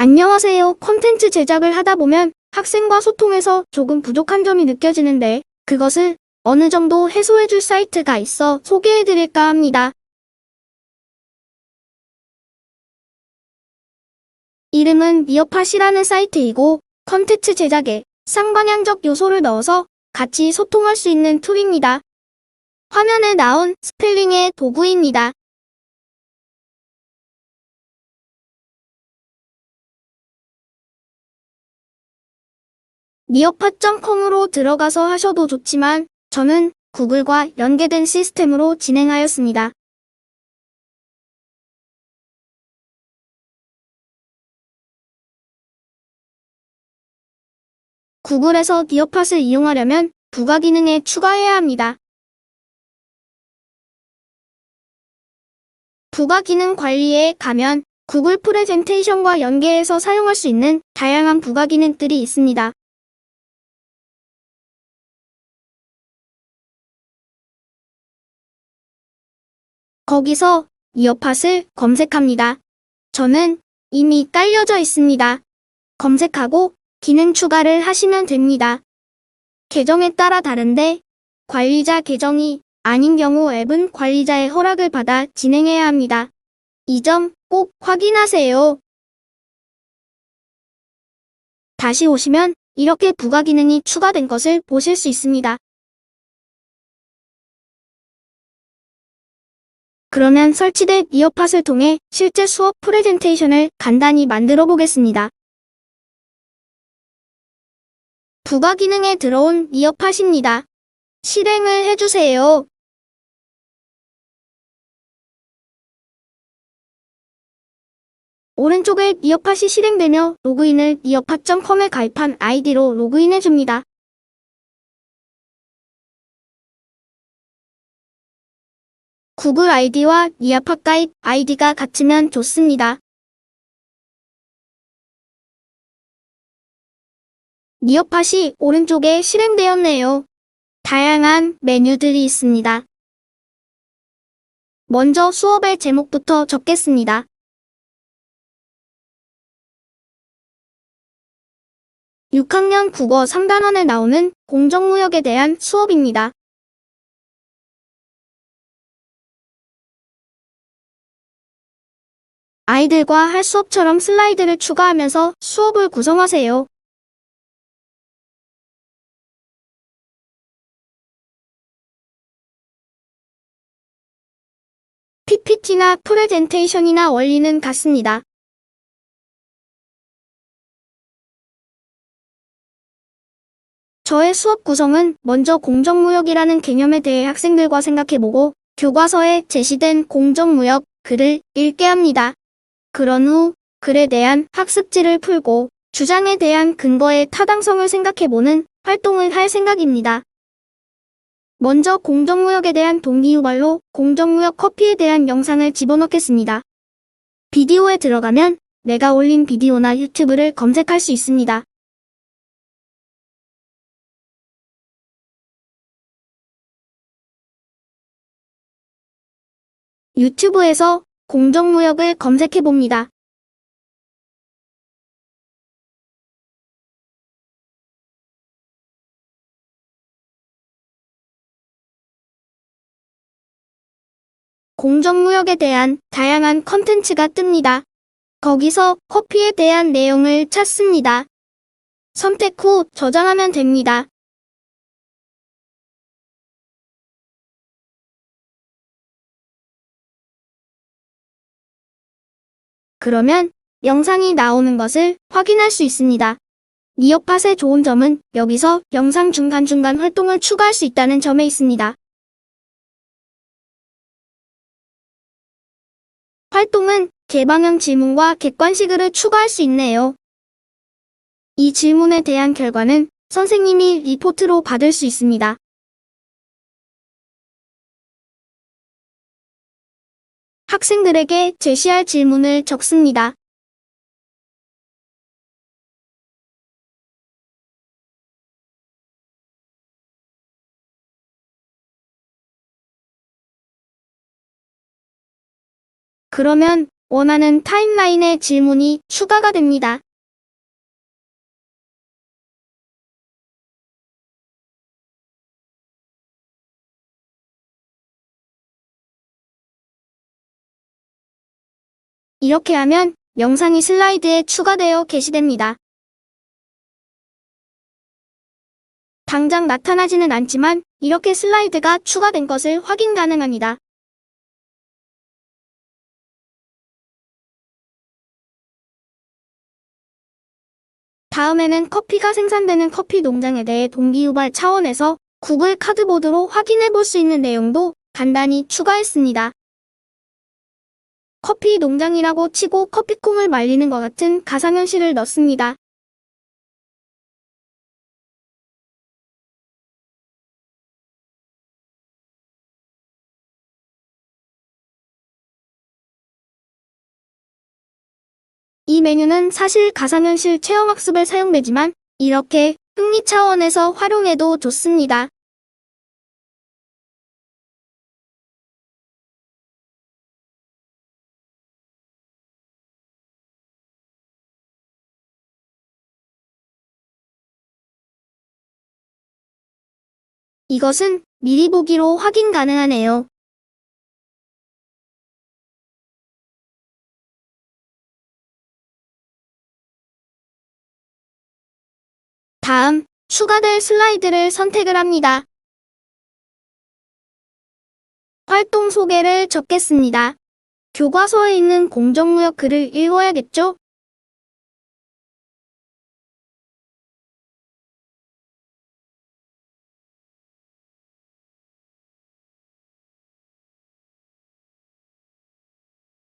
안녕하세요. 콘텐츠 제작을 하다 보면 학생과 소통에서 조금 부족한 점이 느껴지는데 그것을 어느 정도 해소해줄 사이트가 있어 소개해드릴까 합니다. 이름은 미어팟이라는 사이트이고 콘텐츠 제작에 쌍방향적 요소를 넣어서 같이 소통할 수 있는 툴입니다. 화면에 나온 스펠링의 도구입니다. 미어팟.com으로 들어가서 하셔도 좋지만 저는 구글과 연계된 시스템으로 진행하였습니다. 구글에서 미어팟을 이용하려면 부가 기능에 추가해야 합니다. 부가 기능 관리에 가면 구글 프레젠테이션과 연계해서 사용할 수 있는 다양한 부가 기능들이 있습니다. 거기서 미어팟을 검색합니다. 저는 이미 깔려져 있습니다. 검색하고 기능 추가를 하시면 됩니다. 계정에 따라 다른데 관리자 계정이 아닌 경우 앱은 관리자의 허락을 받아 진행해야 합니다. 이 점 꼭 확인하세요. 다시 오시면 이렇게 부가 기능이 추가된 것을 보실 수 있습니다. 그러면 설치된 미어팟을 통해 실제 수업 프레젠테이션을 간단히 만들어 보겠습니다. 부가 기능에 들어온 미어팟입니다. 실행을 해주세요. 오른쪽에 미어팟이 실행되며 로그인을 미어팟.com에 가입한 아이디로 로그인해줍니다. 구글 아이디와 미어팟 가입 아이디가 같으면 좋습니다. 미어팟이 오른쪽에 실행되었네요. 다양한 메뉴들이 있습니다. 먼저 수업의 제목부터 적겠습니다. (6학년) 국어 3단원에 나오는 공정무역에 대한 수업입니다. 아이들과 할 수업처럼 슬라이드를 추가하면서 수업을 구성하세요. PPT나 프레젠테이션이나 원리는 같습니다. 저의 수업 구성은 먼저 공정무역이라는 개념에 대해 학생들과 생각해보고 교과서에 제시된 공정무역 글을 읽게 합니다. 그런 후 글에 대한 학습지를 풀고 주장에 대한 근거의 타당성을 생각해보는 활동을 할 생각입니다. 먼저 공정무역에 대한 동기유발로 공정무역 커피에 대한 영상을 집어넣겠습니다. 비디오에 들어가면 내가 올린 비디오나 유튜브를 검색할 수 있습니다. 유튜브에서 공정무역을 검색해봅니다. 공정무역에 대한 다양한 컨텐츠가 뜹니다. 거기서 커피에 대한 내용을 찾습니다. 선택 후 저장하면 됩니다. 그러면 영상이 나오는 것을 확인할 수 있습니다. 미어팟의 좋은 점은 여기서 영상 중간중간 활동을 추가할 수 있다는 점에 있습니다. 활동은 개방형 질문과 객관식을 추가할 수 있네요. 이 질문에 대한 결과는 선생님이 리포트로 받을 수 있습니다. 학생들에게 제시할 질문을 적습니다. 그러면 원하는 타임라인에 질문이 추가가 됩니다. 이렇게 하면 영상이 슬라이드에 추가되어 게시됩니다. 당장 나타나지는 않지만 이렇게 슬라이드가 추가된 것을 확인 가능합니다. 다음에는 커피가 생산되는 커피 농장에 대해 동기유발 차원에서 구글 카드보드로 확인해 볼 수 있는 내용도 간단히 추가했습니다. 커피 농장이라고 치고 커피콩을 말리는 것 같은 가상현실을 넣습니다. 이 메뉴는 사실 가상현실 체험학습에 사용되지만 이렇게 흥미 차원에서 활용해도 좋습니다. 이것은 미리 보기로 확인 가능하네요. 다음, 추가될 슬라이드를 선택을 합니다. 활동 소개를 적겠습니다. 교과서에 있는 공정무역 글을 읽어야겠죠?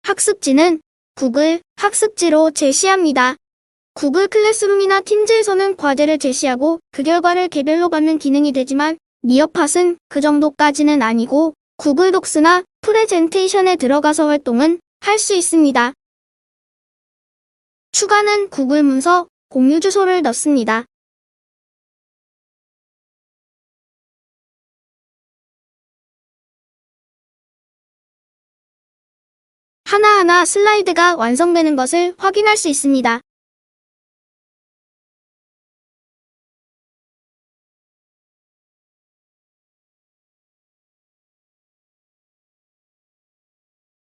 학습지는 구글 학습지로 제시합니다. 구글 클래스룸이나 팀즈에서는 과제를 제시하고 그 결과를 개별로 받는 기능이 되지만 니어팟은 그 정도까지는 아니고 구글 독스나 프레젠테이션에 들어가서 활동은 할 수 있습니다. 추가는 구글 문서, 공유 주소를 넣습니다. 하나하나 슬라이드가 완성되는 것을 확인할 수 있습니다.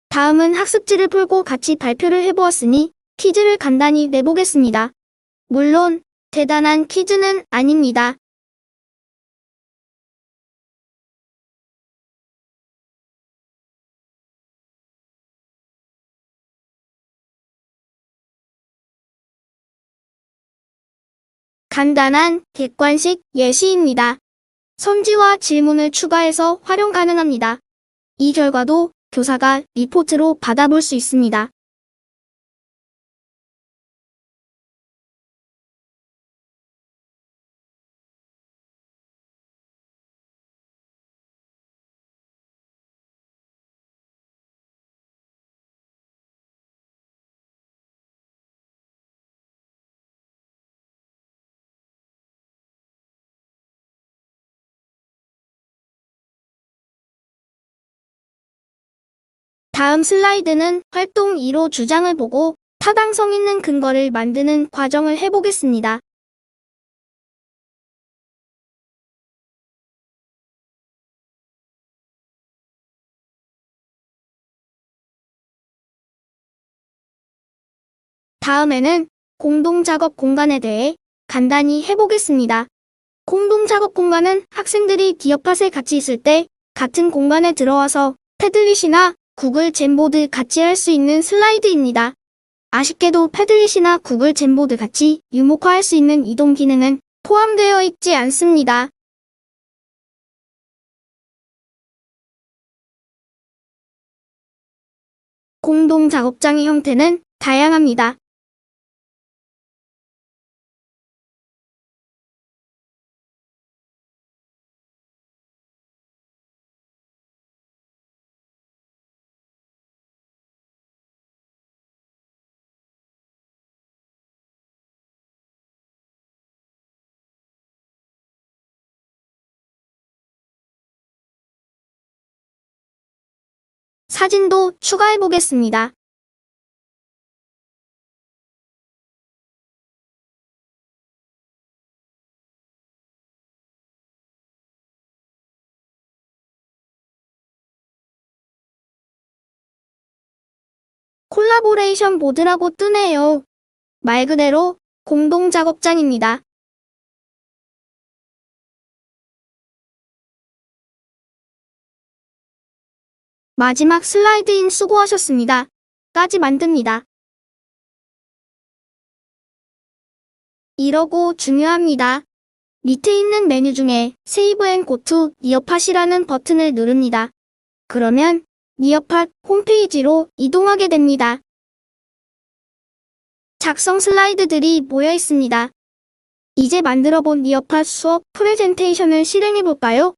다음은 학습지를 풀고 같이 발표를 해보았으니 퀴즈를 간단히 내보겠습니다. 물론 대단한 퀴즈는 아닙니다. 간단한 객관식 예시입니다. 선지와 질문을 추가해서 활용 가능합니다. 이 결과도 교사가 리포트로 받아볼 수 있습니다. 다음 슬라이드는 활동 2로 주장을 보고 타당성 있는 근거를 만드는 과정을 해보겠습니다. 다음에는 공동작업 공간에 대해 간단히 해보겠습니다. 공동작업 공간은 학생들이 디어팟에 같이 있을 때 같은 공간에 들어와서 패들릿이나 구글 잼보드 같이 할 수 있는 슬라이드입니다. 아쉽게도 패들릿이나 구글 잼보드 같이 유목화할 수 있는 이동 기능은 포함되어 있지 않습니다. 공동작업장의 형태는 다양합니다. 사진도 추가해 보겠습니다. 콜라보레이션 보드라고 뜨네요. 말 그대로 공동 작업장입니다. 마지막 슬라이드인 수고하셨습니다. 까지 만듭니다. 이러고 중요합니다. 밑에 있는 메뉴 중에 Save and Go to 니어팟이라는 버튼을 누릅니다. 그러면 니어팟 홈페이지로 이동하게 됩니다. 작성 슬라이드들이 모여 있습니다. 이제 만들어본 니어팟 수업 프레젠테이션을 실행해볼까요?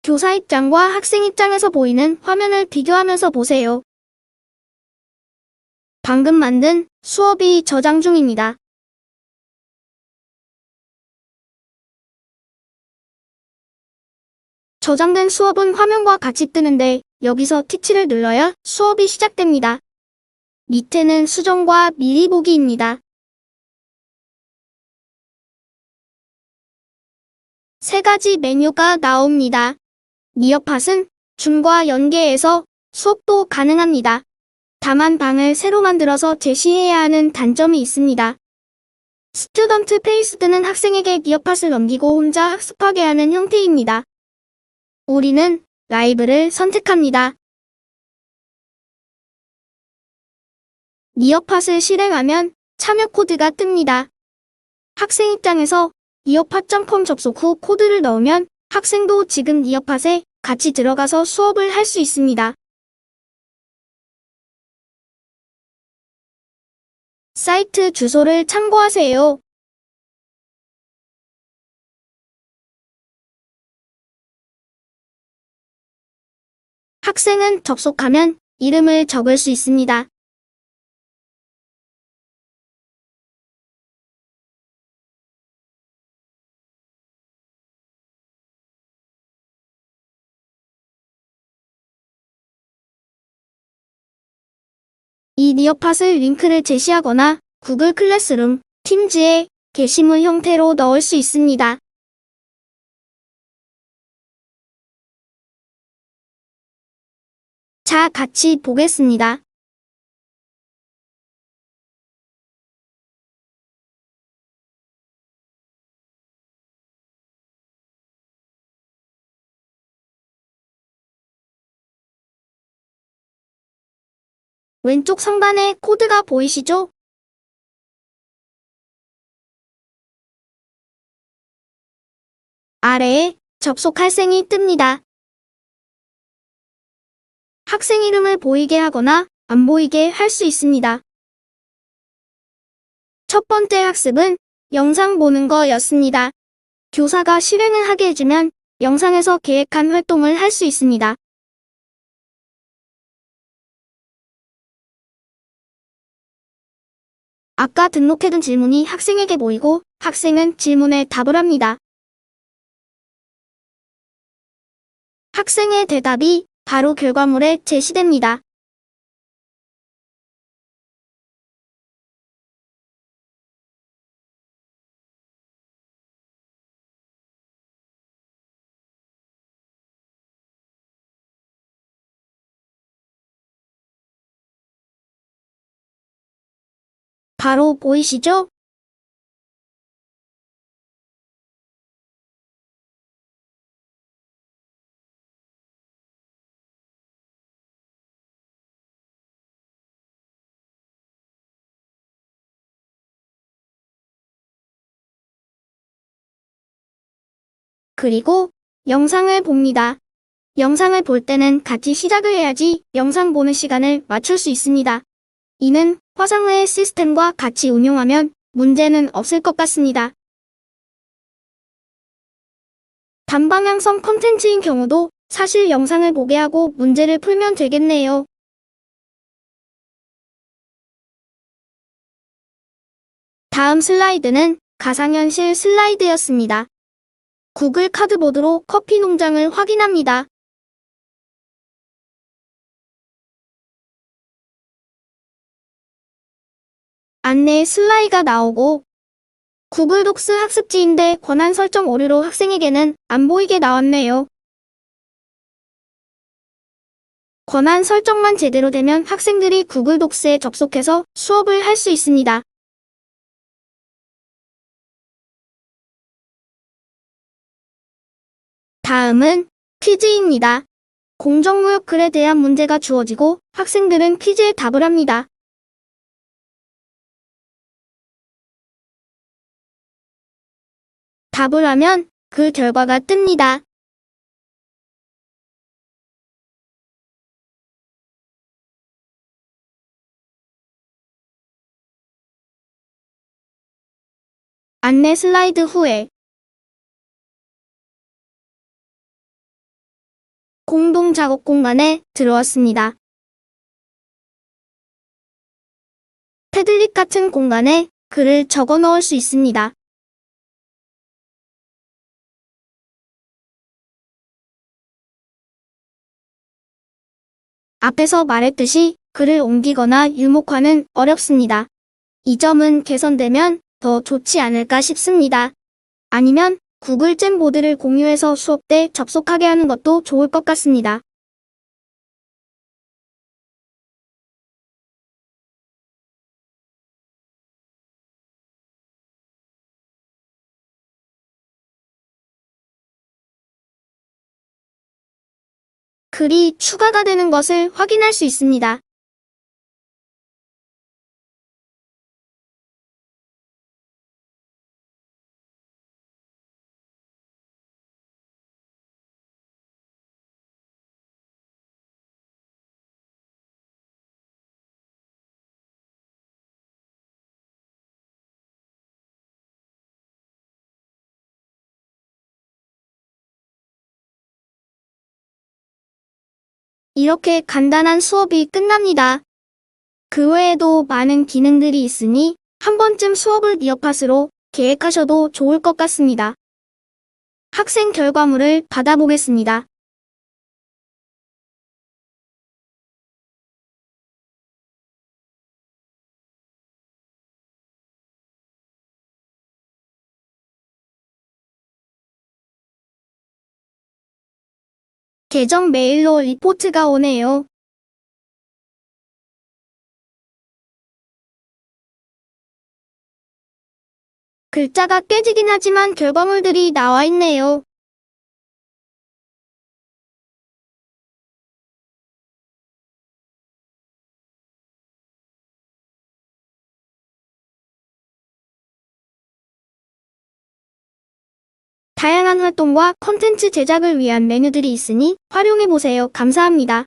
교사 입장과 학생 입장에서 보이는 화면을 비교하면서 보세요. 방금 만든 수업이 저장 중입니다. 저장된 수업은 화면과 같이 뜨는데 여기서 티치를 눌러야 수업이 시작됩니다. 밑에는 수정과 미리 보기입니다. 세 가지 메뉴가 나옵니다. 니어팟은 줌과 연계해서 수업도 가능합니다. 다만 방을 새로 만들어서 제시해야 하는 단점이 있습니다. 스튜던트 페이스드는 학생에게 니어팟을 넘기고 혼자 학습하게 하는 형태입니다. 우리는 라이브를 선택합니다. 니어팟을 실행하면 참여 코드가 뜹니다. 학생 입장에서 니어팟.com 접속 후 코드를 넣으면 학생도 지금 니어팟에 같이 들어가서 수업을 할 수 있습니다. 사이트 주소를 참고하세요. 학생은 접속하면 이름을 적을 수 있습니다. 이 니어팟을 링크를 제시하거나 구글 클래스룸, 팀즈에 게시물 형태로 넣을 수 있습니다. 자, 같이 보겠습니다. 왼쪽 상단에 코드가 보이시죠? 아래에 접속 학생이 뜹니다. 학생 이름을 보이게 하거나 안 보이게 할 수 있습니다. 첫 번째 학습은 영상 보는 거였습니다. 교사가 실행을 하게 해주면 영상에서 계획한 활동을 할 수 있습니다. 아까 등록해둔 질문이 학생에게 보이고 학생은 질문에 답을 합니다. 학생의 대답이 바로 결과물에 제시됩니다. 바로 보이시죠? 그리고 영상을 봅니다. 영상을 볼 때는 같이 시작을 해야지 영상 보는 시간을 맞출 수 있습니다. 이는 화상의 시스템과 같이 운용하면 문제는 없을 것 같습니다. 단방향성 콘텐츠인 경우도 사실 영상을 보게 하고 문제를 풀면 되겠네요. 다음 슬라이드는 가상현실 슬라이드였습니다. 구글 카드보드로 커피 농장을 확인합니다. 안내 슬라이드가 나오고 구글 독스 학습지인데 권한 설정 오류로 학생에게는 안 보이게 나왔네요. 권한 설정만 제대로 되면 학생들이 구글 독스에 접속해서 수업을 할 수 있습니다. 다음은 퀴즈입니다. 공정무역 글에 대한 문제가 주어지고 학생들은 퀴즈에 답을 합니다. 답을 하면 그 결과가 뜹니다. 안내 슬라이드 후에 공동 작업 공간에 들어왔습니다. 패들릿 같은 공간에 글을 적어 넣을 수 있습니다. 앞에서 말했듯이 글을 옮기거나 유목화는 어렵습니다. 이 점은 개선되면 더 좋지 않을까 싶습니다. 아니면 구글 잼보드를 공유해서 수업 때 접속하게 하는 것도 좋을 것 같습니다. 글이 추가가 되는 것을 확인할 수 있습니다. 이렇게 간단한 수업이 끝납니다. 그 외에도 많은 기능들이 있으니 한 번쯤 수업을 리어팟으로 계획하셔도 좋을 것 같습니다. 학생 결과물을 받아보겠습니다. 계정 메일로 리포트가 오네요. 글자가 깨지긴 하지만 결과물들이 나와 있네요. 다양한 활동과 콘텐츠 제작을 위한 메뉴들이 있으니 활용해보세요. 감사합니다.